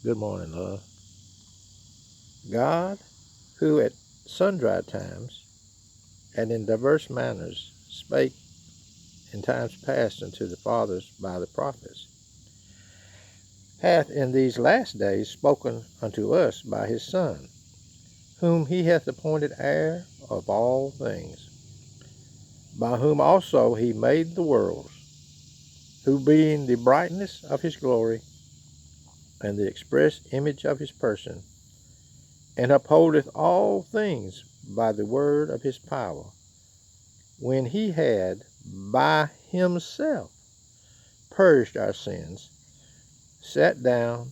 Good morning, love. God, who at sundry times and in diverse manners spake in times past unto the fathers by the prophets, hath in these last days spoken unto us by his Son, whom he hath appointed heir of all things, by whom also he made the worlds, who being the brightness of his glory and the express image of his person, and upholdeth all things by the word of his power, when he had by himself purged our sins, sat down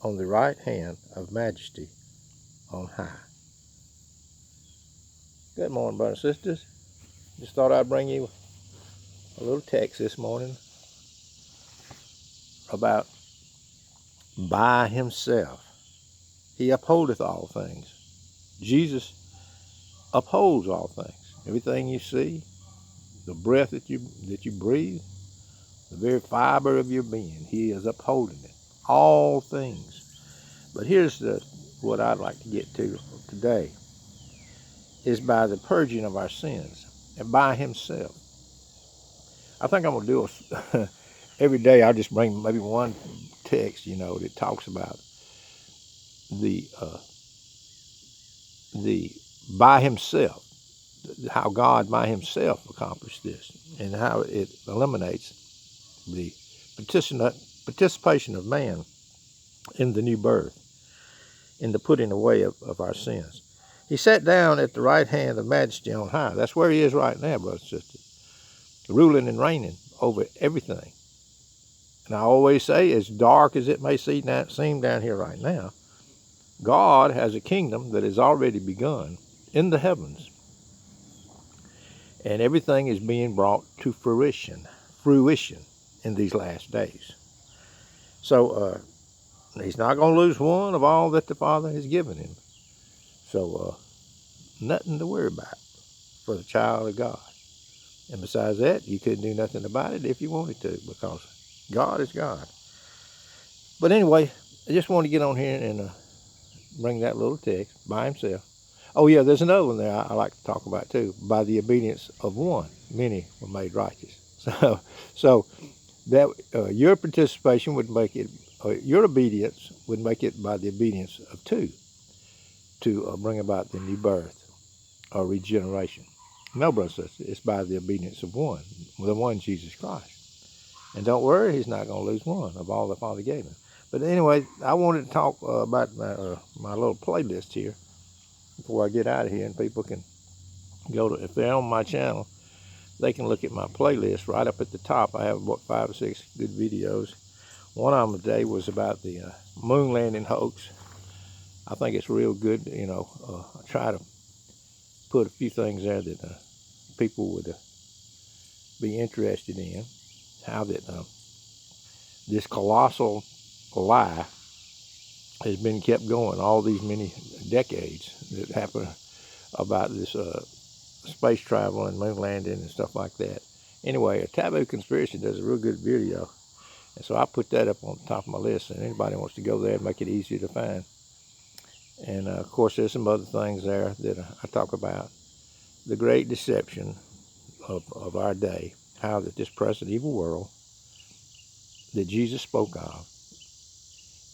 on the right hand of majesty on high. Good morning, brothers and sisters. Just thought I'd bring you a little text this morning about by himself. He upholdeth all things. Jesus upholds all things. Everything you see, the breath that you breathe, the very fiber of your being, he is upholding it. All things. But here's what I'd like to get to today, is by the purging of our sins and by himself. I think I'm going to do every day I'll just bring maybe one text, that talks about the by himself, how God by himself accomplished this, and how it eliminates the participation of man in the new birth, in the putting away of our sins. He sat down at the right hand of majesty on high. That's where he is right now, brothers and sisters, ruling and reigning over everything. And I always say, as dark as it may seem down here right now, God has a kingdom that has already begun in the heavens. And everything is being brought to fruition in these last days. So he's not going to lose one of all that the Father has given him. So nothing to worry about for the child of God. And besides that, you couldn't do nothing about it if you wanted to, because God is God. But anyway, I just want to get on here and bring that little text by himself. Oh yeah, there's another one there I like to talk about too. By the obedience of one, many were made righteous. So that your participation would make it, your obedience would make it by the obedience of two, to bring about the new birth or regeneration. No, brothers and sisters, it's by the obedience of one, the one Jesus Christ. And don't worry, he's not going to lose one of all the Father gave him. But anyway, I wanted to talk about my little playlist here before I get out of here, and people can go to, if they're on my channel, they can look at my playlist right up at the top. I have about 5 or 6 good videos. One of them today was about the moon landing hoax. I think it's real good. I try to put a few things there that people would be interested in. How that this colossal lie has been kept going all these many decades that happened about this space travel and moon landing and stuff like that. Anyway, a Taboo Conspiracy does a real good video, and so I put that up on the top of my list, and anybody wants to go there and make it easier to find. And of course, there's some other things there that I talk about. The great deception of our day, how that this present evil world that Jesus spoke of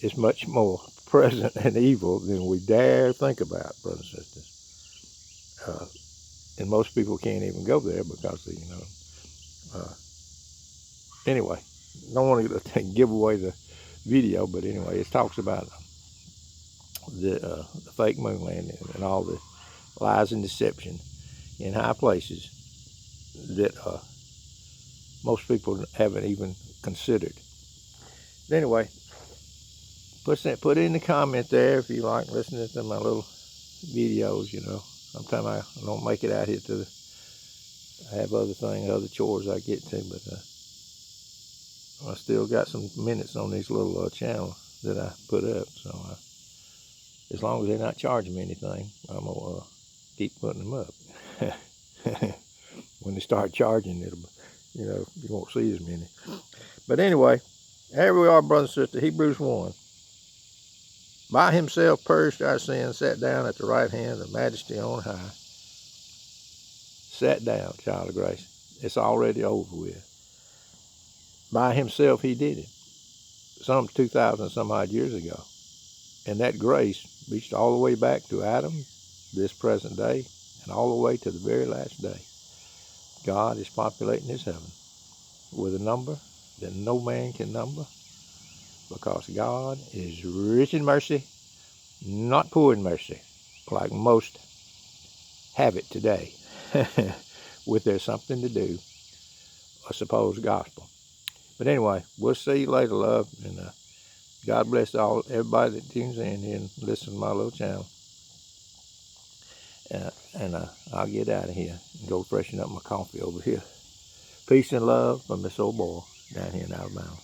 is much more present and evil than we dare think about, brothers and sisters. And most people can't even go there because anyway, don't want to give away the video, but anyway, it talks about the fake moon landing and all the lies and deception in high places that most people haven't even considered. But anyway, put it in the comment there if you like listening to my little videos. Sometimes I don't make it out here I have other things, other chores I get to, but I still got some minutes on these little channels that I put up. So as long as they're not charging me anything, I'm gonna keep putting them up. When they start charging, you won't see as many. But anyway, here we are, brothers and sisters, Hebrews 1. By himself purged our sins, sat down at the right hand of majesty on high. Sat down, child of grace. It's already over with. By himself he did it. Some 2,000 some odd years ago. And that grace reached all the way back to Adam, this present day, and all the way to the very last day. God is populating his heaven with a number that no man can number, because God is rich in mercy, not poor in mercy, like most have it today with their something to do, a supposed gospel. But anyway, we'll see you later, love, and God bless everybody that tunes in here and listens to my little channel. And I'll get out of here and go freshen up my coffee over here. Peace and love from this old boy down here in Alabama.